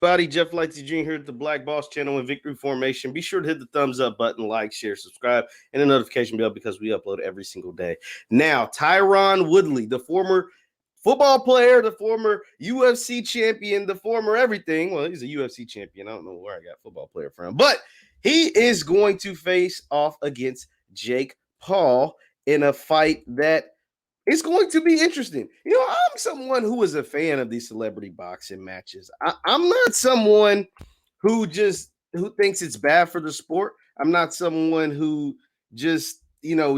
Buddy, Jeff Lightsy Jr. here at the Black Boss channel in Victory Formation. Be sure to hit the thumbs up button, like, share, subscribe, and the notification bell because we upload every single day. Now, Tyron Woodley, the former football player, the former UFC champion, the former everything. Well, he's a UFC champion. I don't know where I got football player from, but he is going to face off against Jake Paul in a fight that it's going to be interesting. You know, I'm someone who is a fan of these celebrity boxing matches. I'm not someone who thinks it's bad for the sport. I'm not someone who just,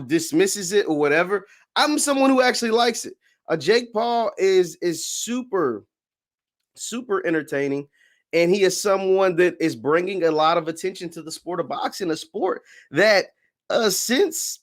dismisses it or whatever. I'm someone who actually likes it. Jake Paul is super, super entertaining. And he is someone that is bringing a lot of attention to the sport of boxing, a sport that since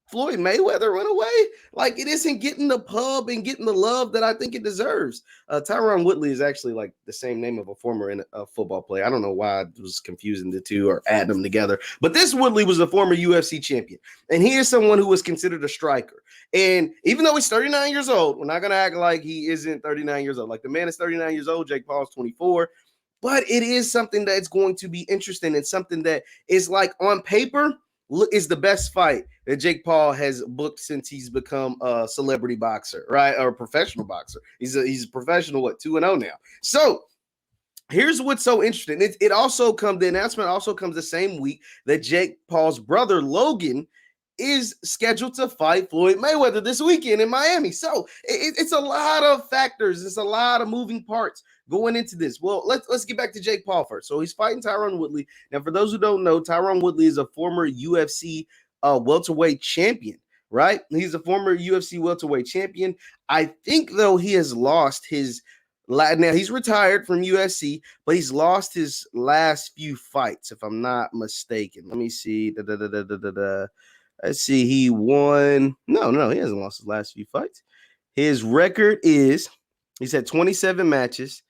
Floyd Mayweather went away, like it isn't getting the pub and getting the love that I think it deserves. Tyron Woodley is actually like the same name of a former football player. I don't know why I was confusing the two or adding them together, but this Woodley was a former UFC champion, and he is someone who was considered a striker. And even though he's 39 years old, we're not going to act like he isn't 39 years old. Like the man is 39 years old, Jake Paul's 24, but it is something that's going to be interesting and something that is like on paper is the best fight that Jake Paul has booked since he's become a celebrity boxer, right? Or a professional boxer. He's a professional, 2-0 now. So here's what's so interesting. The announcement also comes the same week that Jake Paul's brother, Logan, is scheduled to fight Floyd Mayweather this weekend in Miami. So it's a lot of factors. It's a lot of moving parts going into this. Well, let's get back to Jake Paul first. So he's fighting Tyron Woodley. Now, for those who don't know, Tyron Woodley is a former UFC welterweight champion, right? He's a former UFC welterweight champion. I think, though, he has lost his now he's retired from UFC, but he's lost his last few fights, if I'm not mistaken. Let me see. Let's see. He won. No, he hasn't lost his last few fights. His record is he's had 27 matches,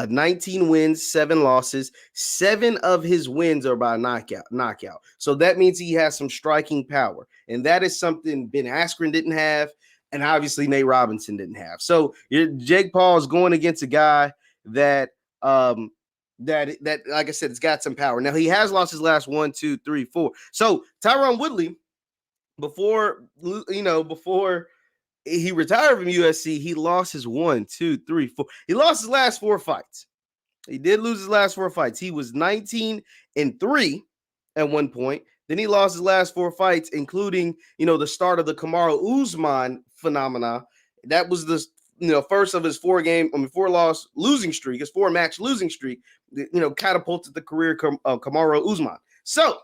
19 wins, 7 losses. 7 of his wins are by knockout. So that means he has some striking power. And that is something Ben Askren didn't have, and obviously Nate Robinson didn't have. So Jake Paul is going against a guy that like I said, it's got some power. Now, he has lost his last 1, 2, 3, 4. So Tyron Woodley, before he retired from UFC, he lost his 1, 2, 3, 4. He lost his last 4 fights. He did lose his last 4 fights. He was 19-3 at one point. Then he lost his last 4 fights, including, the start of the Kamaru Usman phenomena. That was the, first of his 4-match losing streak, catapulted the career of Kamaru Usman. So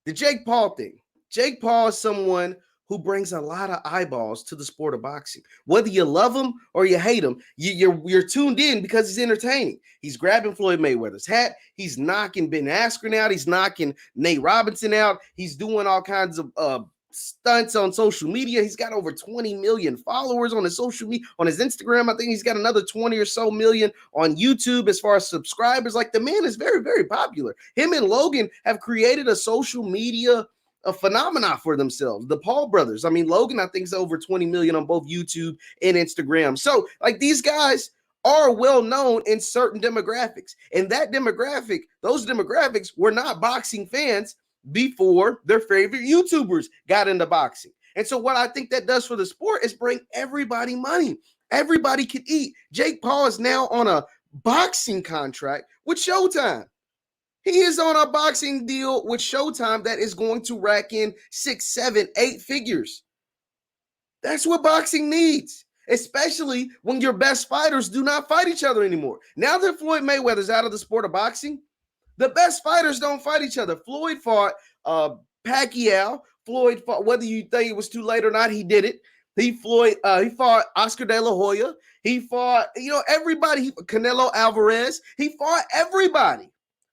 the Jake Paul thing. Jake Paul is someone who brings a lot of eyeballs to the sport of boxing. Whether you love him or you hate him, you're tuned in because he's entertaining. He's grabbing Floyd Mayweather's hat. He's knocking Ben Askren out. He's knocking Nate Robinson out. He's doing all kinds of stunts on social media. He's got over 20 million followers on his social media, on his Instagram. I think he's got another 20 or so million on YouTube as far as subscribers. Like, the man is very, very popular. Him and Logan have created a social media phenomena for themselves. The Paul brothers. I mean, Logan, I think, is over 20 million on both YouTube and Instagram. So, like, these guys are well known in certain demographics. And those demographics were not boxing fans before their favorite YouTubers got into boxing. And so what I think that does for the sport is bring everybody money. Everybody can eat. Jake Paul is now on a boxing contract with Showtime. He is on a boxing deal with Showtime that is going to rack in 6, 7, 8 figures. That's what boxing needs, especially when your best fighters do not fight each other anymore. Now that Floyd Mayweather's out of the sport of boxing, the best fighters don't fight each other. Floyd fought Pacquiao. Floyd fought, whether you think it was too late or not, he did it. He fought Oscar De La Hoya. He fought, everybody. Canelo Alvarez. He fought everybody.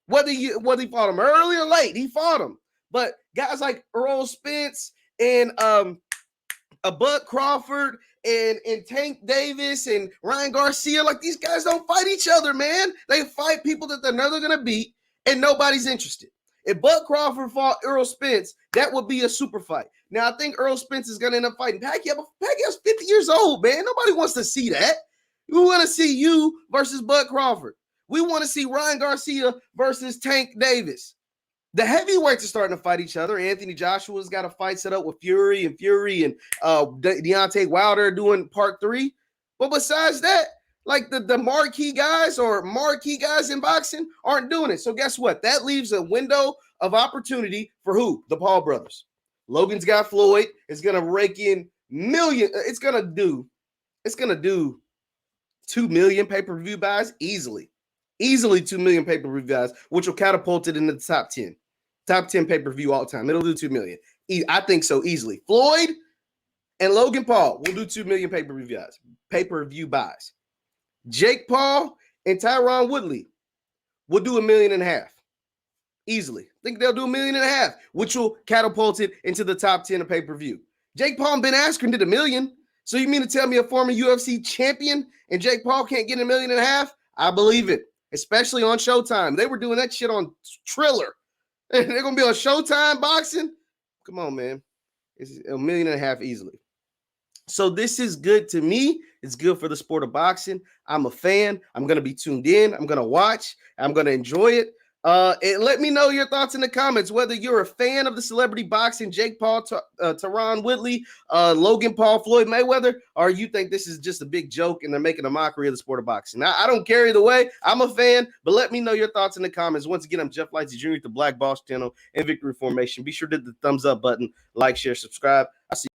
Whether he fought him early or late, he fought him. But guys like Earl Spence and Bud Crawford and Tank Davis and Ryan Garcia, like, these guys don't fight each other, man. They fight people that they're never going to beat, and nobody's interested. If Bud Crawford fought Earl Spence, that would be a super fight. Now, I think Earl Spence is going to end up fighting Pacquiao, but Pacquiao's 50 years old, man. Nobody wants to see that. We want to see you versus Bud Crawford. We want to see Ryan Garcia versus Tank Davis. The heavyweights are starting to fight each other. Anthony Joshua's got a fight set up with Fury and Deontay Wilder doing part 3. But besides that, like the marquee guys in boxing aren't doing it. So guess what? That leaves a window of opportunity for who? The Paul brothers. Logan's got Floyd. It's gonna rake in million. It's gonna do 2 million pay-per-view buys easily. Easily 2 million pay-per-view buys, which will catapult it into the top 10. Top 10 pay-per-view all time. It'll do 2 million. I think so easily. Floyd and Logan Paul will do 2 million pay-per-view buys. Jake Paul and Tyron Woodley will do 1.5 million. Easily. I think they'll do 1.5 million, which will catapult it into the top 10 of pay-per-view. Jake Paul and Ben Askren did 1 million. So you mean to tell me a former UFC champion and Jake Paul can't get 1.5 million? I believe it, especially on Showtime. They were doing that shit on Triller. They're going to be on Showtime boxing? Come on, man. It's 1.5 million easily. So this is good to me. It's good for the sport of boxing. I'm a fan. I'm going to be tuned in. I'm going to watch. I'm going to enjoy it. And let me know your thoughts in the comments, whether you're a fan of the celebrity boxing, Jake Paul, Tyron Woodley, Logan Paul, Floyd Mayweather, or you think this is just a big joke and they're making a mockery of the sport of boxing. Now, I don't care either way. I'm a fan, but let me know your thoughts in the comments. Once again, I'm Jeff Lightsy Jr. at the Black Boss channel and Victory Formation. Be sure to hit the thumbs up button, like, share, subscribe. I'll see you.